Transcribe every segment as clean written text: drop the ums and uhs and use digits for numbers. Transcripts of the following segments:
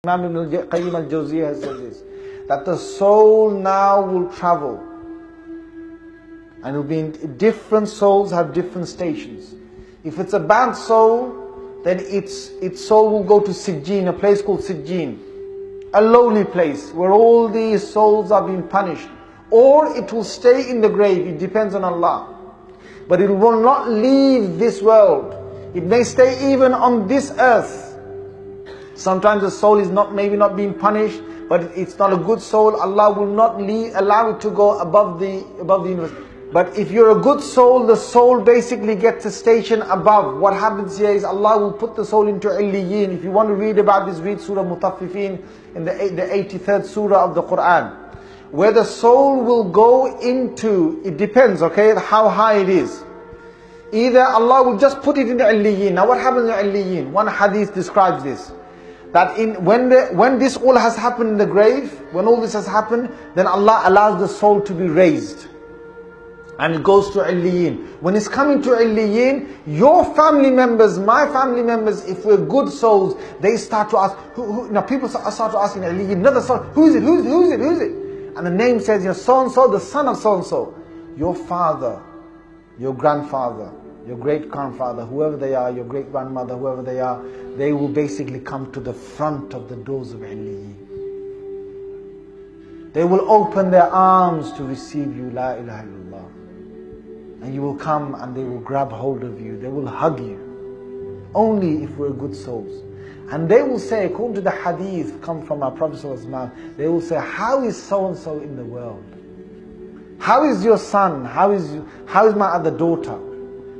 Imam Qayyim al-Jawziyah has said this, that the soul now will travel, and it will be in different souls have different stations. If it's a bad soul, then its soul will go to Sijjin, a place called Sijjin, a lowly place where all these souls are being punished. Or it will stay in the grave, it depends on Allah. But it will not leave this world. It may stay even on this earth. Sometimes the soul is maybe not being punished, but it's not a good soul. Allah will not allow it to go above the universe. But if you're a good soul, the soul basically gets a station above. What happens here is Allah will put the soul into Illiyeen. If you want to read about this, read Surah Mutaffifin in the 83rd Surah of the Quran, where the soul will go into, it depends, okay, how high it is. Either Allah will just put it in Illiyeen. Now what happens in Illiyeen? One hadith describes this. That when this all has happened in the grave, when all this has happened, then Allah allows the soul to be raised. And it goes to Illiyeen. When it's coming to Illiyeen, your family members, my family members, if we're good souls, they start to ask, now people start to ask in Illiyeen, another soul, who is it? And the name says, you're so-and-so, the son of so-and-so. Your father, your grandfather, your great-grandfather, whoever they are, your great-grandmother, whoever they are, they will basically come to the front of the doors of Illiyeen. They will open their arms to receive you, La ilaha illallah. And you will come and they will grab hold of you, they will hug you. Only if we're good souls. And they will say, according to the hadith come from our Prophet ﷺ, they will say, how is so-and-so in the world? How is your son? How is my other daughter?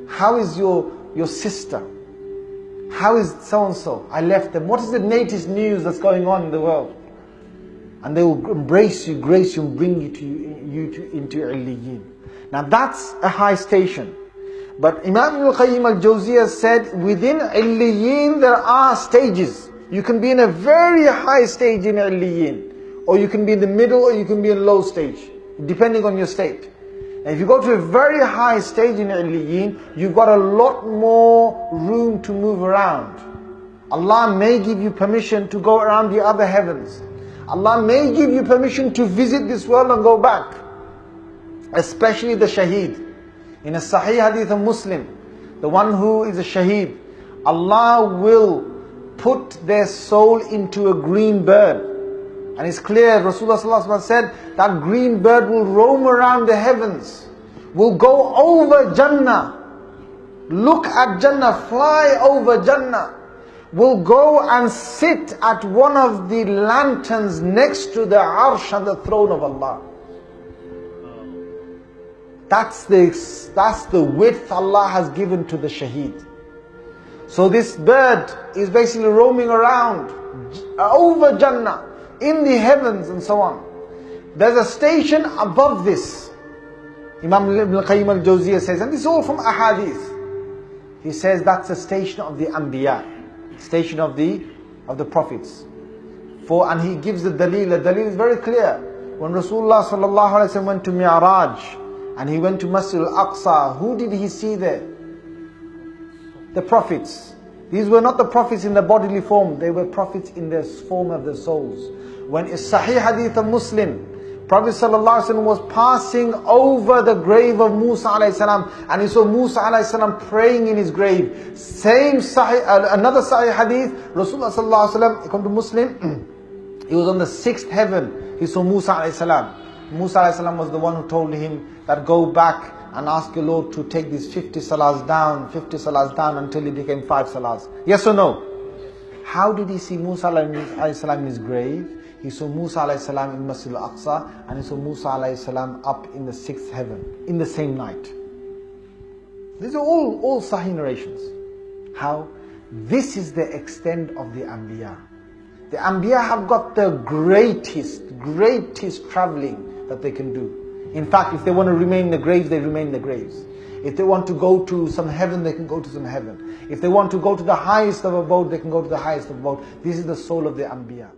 How is your sister? How is so-and-so? I left them. What is the latest news that's going on in the world? And they will embrace you, grace you, and bring you into Illiyeen. Now that's a high station. But Imam Qayyim al-Jawziyah said, within Illiyeen there are stages. You can be in a very high stage in Illiyeen, or you can be in the middle, or you can be in a low stage, depending on your state. And if you go to a very high stage in Illiyeen, you've got a lot more room to move around. Allah may give you permission to go around the other heavens. Allah may give you permission to visit this world and go back. Especially the shaheed. In a Sahih Hadith of Muslim, the one who is a shaheed, Allah will put their soul into a green bird. And it's clear, Rasulullah ﷺ said, that green bird will roam around the heavens, will go over Jannah, look at Jannah, fly over Jannah, will go and sit at one of the lanterns next to the arsh and the throne of Allah. That's the width Allah has given to the shaheed. So this bird is basically roaming around over Jannah, in the heavens and so on. There's a station above this. Imam Qayyim al-Jawziyah says, and this is all from ahadith. He says that's the station of the Anbiya, station of the prophets. And he gives the dalil. The dalil is very clear. When Rasulullah sallallahu alaihi wasallam went to Mi'raj, and he went to Masjid al-Aqsa, who did he see there? The prophets. These were not the prophets in the bodily form, they were prophets in the form of their souls. When a Sahih Hadith of Muslim, Prophet ﷺ was passing over the grave of Musa ﷺ, and he saw Musa ﷺ praying in his grave. Another Sahih Hadith, Rasulullah ﷺ, according to Muslim, he was on the 6th heaven, he saw Musa ﷺ. Musa ﷺ was the one who told him that go back and ask your Lord to take these 50 salahs down until it became 5 salahs. Yes or no? How did he see Musa ﷺ in his grave? He saw Musa ﷺ in Masjid al-Aqsa, and he saw Musa ﷺ up in the 6th heaven in the same night. These are all Sahih narrations. How? This is the extent of the Anbiya. The Anbiya have got the greatest traveling that they can do. In fact, if they want to remain in the graves, they remain in the graves. If they want to go to some heaven, they can go to some heaven. If they want to go to the highest of abode, they can go to the highest of abode. This is the soul of the Anbiya.